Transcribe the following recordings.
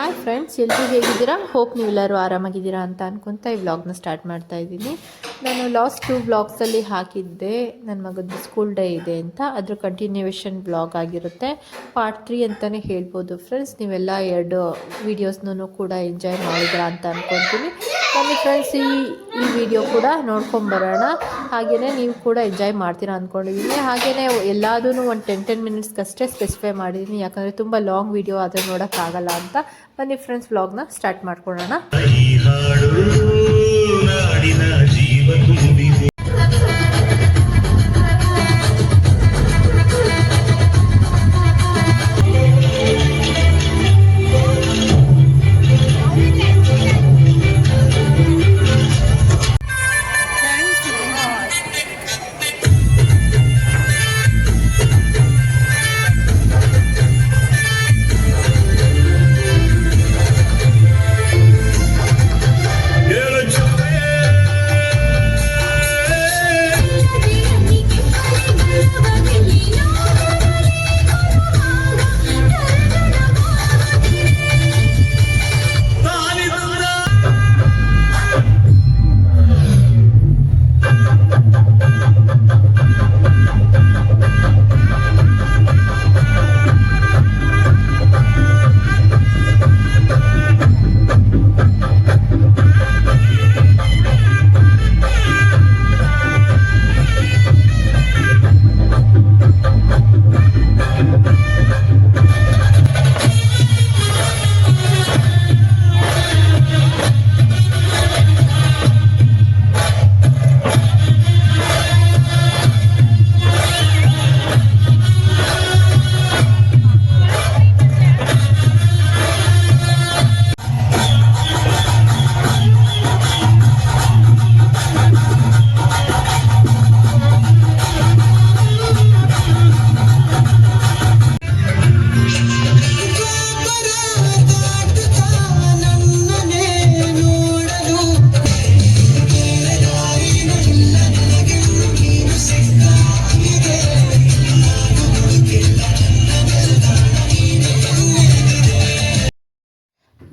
Hi friends, ಎಲ್ಲರೂ ಹೇಗಿದ್ದೀರಾ? Hope ನೀವೆಲ್ಲರೂ ಆರಾಮಾಗಿದ್ದೀರಾ ಅಂತ ಅನ್ಕೊತಾ ಈ ವ್ಲಾಗ್ನ ಸ್ಟಾರ್ಟ್ ಮಾಡ್ತಾ ಇದ್ದೀನಿ. ನಾನು ಲಾಸ್ಟ್ 2 ವ್ಲಾಗ್ಸಲ್ಲಿ ಹಾಕಿದ್ದೆ ನನ್ನ ಮಗದ್ದು ಸ್ಕೂಲ್ ಡೇ ಇದೆ ಅಂತ. ಅದ್ರ ಕಂಟಿನ್ಯೂವೇಷನ್ ವ್ಲಾಗ್ ಆಗಿರುತ್ತೆ. ಪಾರ್ಟ್ 3 ಅಂತಲೇ ಹೇಳ್ಬೋದು ಫ್ರೆಂಡ್ಸ್. ನೀವೆಲ್ಲ 2 ವೀಡಿಯೋಸ್ನೂ ಕೂಡ ಎಂಜಾಯ್ ಮಾಡಿದ್ರಾ ಅಂತ ಅಂದ್ಕೊತೀನಿ. ಬನ್ನಿ ಫ್ರೆಂಡ್ಸ್, ಈ ವಿಡಿಯೋ ಕೂಡ ನೋಡ್ಕೊಂಬರೋಣ. ಹಾಗೆಯೇ ನೀವು ಕೂಡ ಎಂಜಾಯ್ ಮಾಡ್ತೀರಾ ಅಂದ್ಕೊಂಡಿದ್ದೀನಿ. ಹಾಗೆಯೇ ಎಲ್ಲದೂ ಒಂದು 10 ಮಿನಿಟ್ಸ್ಗಷ್ಟೇ ಸ್ಪೆಸಿಫೈ ಮಾಡಿದ್ದೀನಿ, ಯಾಕಂದರೆ ತುಂಬ ಲಾಂಗ್ ವಿಡಿಯೋ ಆದರೆ ನೋಡೋಕ್ಕಾಗಲ್ಲ ಅಂತ. ಬನ್ನಿ ಫ್ರೆಂಡ್ಸ್, ವ್ಲಾಗ್ನ ಸ್ಟಾರ್ಟ್ ಮಾಡ್ಕೊಳ್ಳೋಣ.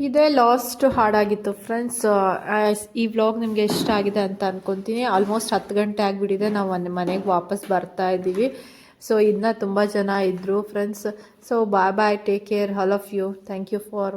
ಇದೇ ಲಾಸ್ಟ್ ಹಾಡಾಗಿತ್ತು ಫ್ರೆಂಡ್ಸ್. ಈ ವ್ಲಾಗ್ ನಿಮಗೆ ಇಷ್ಟ ಆಗಿದೆ ಅಂತ ಅಂದ್ಕೊತೀನಿ. ಆಲ್ಮೋಸ್ಟ್ 10 ಗಂಟೆ ಆಗಿಬಿಟ್ಟಿದೆ. ನಾವು ಮನೆಗೆ ವಾಪಸ್ ಬರ್ತಾ ಇದ್ದೀವಿ. ಸೊ ಇನ್ನೂ ತುಂಬ ಜನ ಇದ್ದರು friends. So bye bye, take care all of you. Thank you for